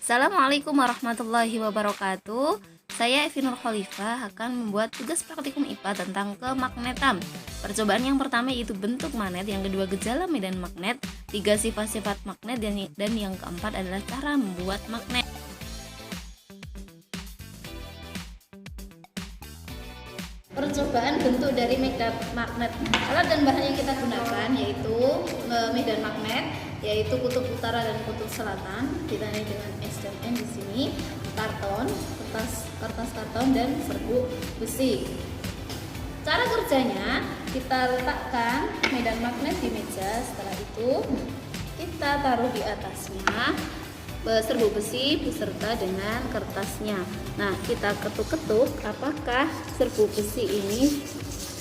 Assalamualaikum warahmatullahi wabarakatuh. Saya Evi Nur Khalifah akan membuat tugas praktikum IPA tentang kemagnetan. Percobaan yang pertama yaitu bentuk magnet, yang kedua gejala medan magnet, tiga sifat-sifat magnet, dan yang keempat adalah cara membuat magnet. Percobaan bentuk dari medan magnet. Alat dan bahan yang kita gunakan yaitu medan magnet, yaitu kutub utara dan kutub selatan, ditandai dengan S dan N di sini, karton, kertas karton, dan serbuk besi. Cara kerjanya, kita letakkan medan magnet di meja. Setelah itu kita taruh di atasnya serbuk besi beserta dengan kertasnya. Nah, kita ketuk-ketuk apakah serbuk besi ini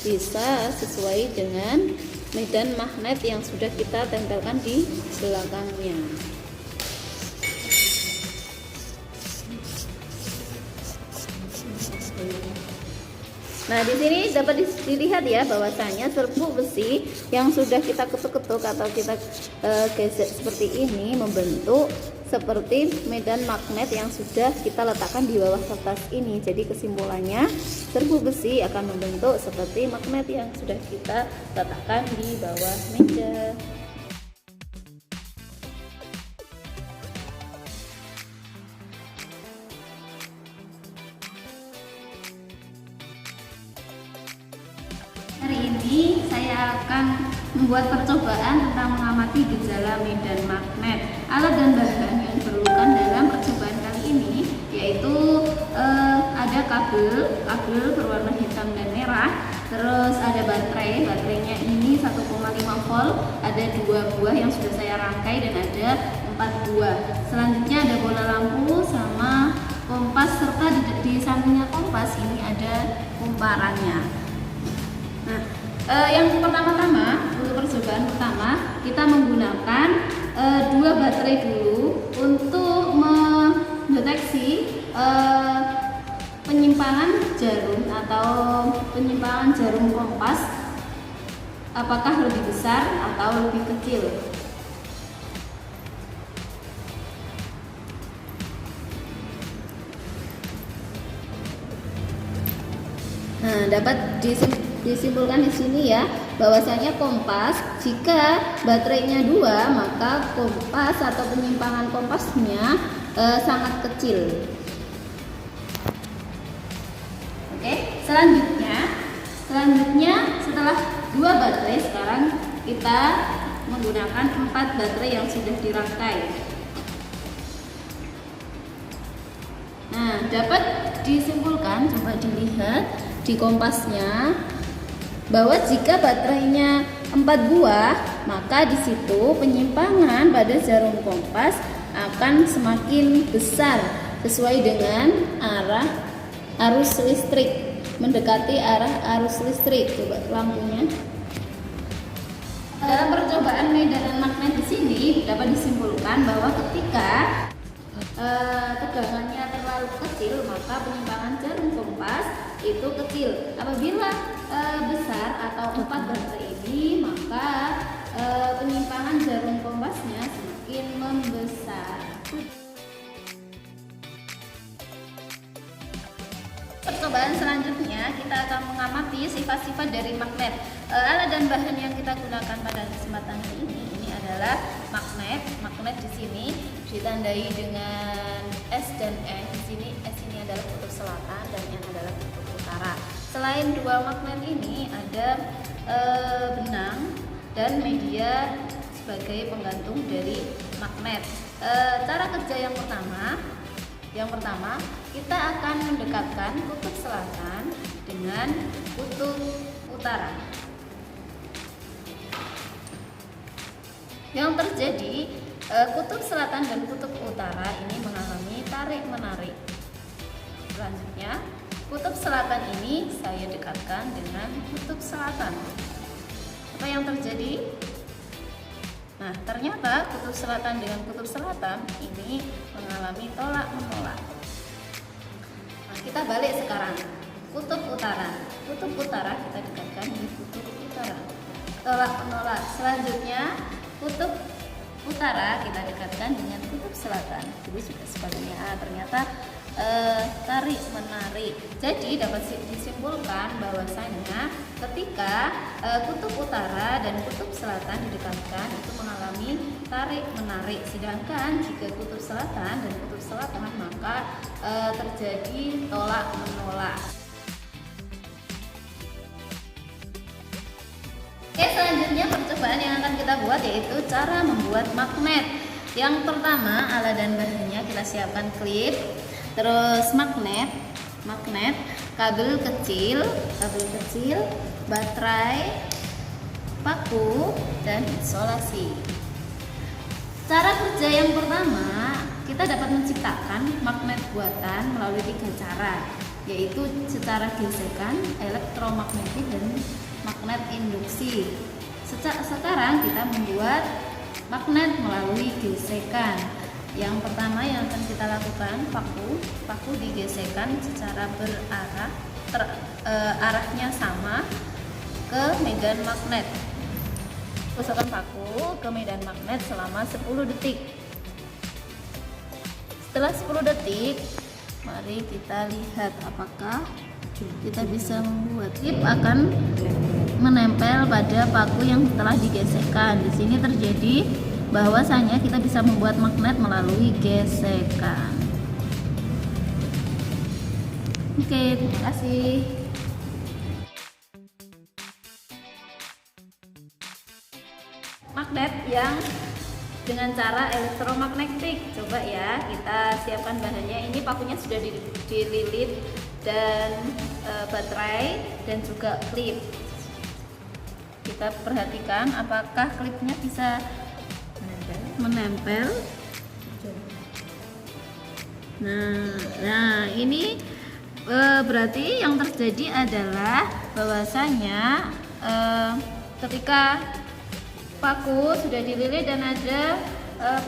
bisa sesuai dengan medan magnet yang sudah kita tempelkan di belakangnya. Nah, di sini dapat dilihat ya bahwasanya serbuk besi yang sudah kita ketuk-ketuk atau kita gesek seperti ini membentuk seperti medan magnet yang sudah kita letakkan di bawah kertas ini. Jadi kesimpulannya, serbuk besi akan membentuk seperti magnet yang sudah kita letakkan di bawah meja. Hari ini saya akan membuat percobaan tentang mengamati gejala medan magnet. Alat dan bahan yang diperlukan dalam percobaan kali ini yaitu ada kabel berwarna hitam dan merah, terus ada baterainya ini 1,5 volt, ada 2 buah yang sudah saya rangkai dan ada 4 buah. Selanjutnya ada bola lampu sama kompas, serta di sampingnya kompas ini ada kumparannya. Nah, yang pertama-tama untuk percobaan pertama kita menggunakan 2 baterai dulu untuk mendeteksi penyimpangan jarum atau penyimpangan jarum kompas apakah lebih besar atau lebih kecil. Nah, dapat disimpulkan di sini ya bahwasanya kompas, jika baterainya 2 maka kompas atau penyimpangan kompasnya sangat kecil. Oke, selanjutnya setelah 2 baterai, sekarang kita menggunakan 4 baterai yang sudah dirangkai. Nah, dapat disimpulkan, coba dilihat di kompasnya, bahwa jika baterainya 4 buah, maka di situ penyimpangan pada jarum kompas akan semakin besar sesuai dengan arah arus listrik, mendekati arah arus listrik. Coba lampunya. Dalam percobaan medan magnet di sini dapat disimpulkan bahwa ketika tegangannya terlalu kecil maka penyimpangan jarum kompas itu kecil. Apabila besar atau 4 baterai ini, maka penyimpangan jarum kompasnya semakin membesar. Percobaan selanjutnya kita akan mengamati sifat-sifat dari magnet. Alat dan bahan yang kita gunakan pada kesempatan ini adalah magnet. Magnet di sini ditandai dengan S dan E. Di sini S ini adalah kutub selatan dan N adalah kutub utara. Selain 2 magnet ini ada benang dan media sebagai penggantung dari magnet. Cara kerja yang pertama kita akan mendekatkan kutub selatan dengan kutub utara. Yang terjadi, kutub selatan dan kutub utara ini mengalami tarik-menarik. Selanjutnya, kutub selatan ini saya dekatkan dengan kutub selatan. Apa yang terjadi? Nah, ternyata kutub selatan dengan kutub selatan ini mengalami tolak-menolak. Nah, kita balik sekarang. Kutub utara kita dekatkan di kutub utara. Tolak-menolak. Selanjutnya, kutub utara kita dekatkan dengan kutub selatan. Jadi juga sebaliknya. Ternyata tarik menarik. Jadi dapat disimpulkan bahwasanya ketika kutub utara dan kutub selatan didekatkan itu mengalami tarik menarik. Sedangkan jika kutub selatan dan kutub selatan maka terjadi tolak menolak. Oke, selanjutnya percobaan yang akan kita buat yaitu cara membuat magnet. Yang pertama, alat dan bahannya kita siapkan klip, terus magnet, kabel kecil, baterai, paku, dan isolasi. Cara kerja yang pertama, kita dapat menciptakan magnet buatan melalui 3 cara, yaitu secara gesekan, elektromagnetik, dan magnet induksi. Sekarang kita membuat magnet melalui gesekan. Yang pertama yang akan kita lakukan, paku digesekkan secara berarah, arahnya sama ke medan magnet. Pusatkan paku ke medan magnet selama 10 detik. Setelah 10 detik, mari kita lihat apakah kita bisa membuat. Klip akan menempel pada paku yang telah digesekkan. Di sini terjadi bahwasanya kita bisa membuat magnet melalui gesekan. Oke, terima kasih. Magnet yang dengan cara elektromagnetik. Coba ya, kita siapkan bahannya. Ini pakunya sudah dililit dan baterai dan juga klip. Kita perhatikan apakah klipnya bisa menempel. Nah ini berarti yang terjadi adalah bahwasanya ketika paku sudah dililit dan ada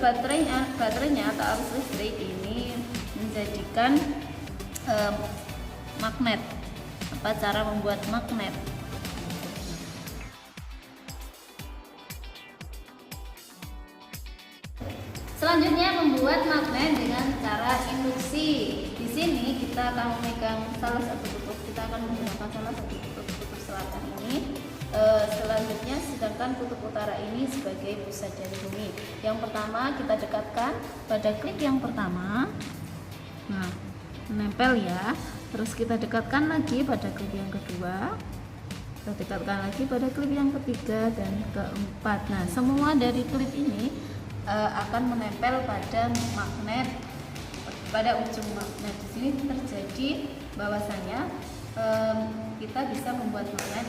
baterainya atau arus listrik, ini menjadikan magnet. Apa cara membuat magnet? Selanjutnya membuat magnet dengan cara induksi. Di sini kita akan memegang salah satu kutub, kita akan menggunakan salah satu kutub selatan ini. Selanjutnya sedangkan kutub utara ini sebagai pusat dari bumi. Yang pertama kita dekatkan pada klip yang pertama. Nah, menempel ya. Terus kita dekatkan lagi pada klip yang kedua. Kita dekatkan lagi pada klip yang ketiga dan keempat. Nah, semua dari klip ini akan menempel pada magnet, pada ujung magnet. Di sini terjadi bahwasanya kita bisa membuat magnet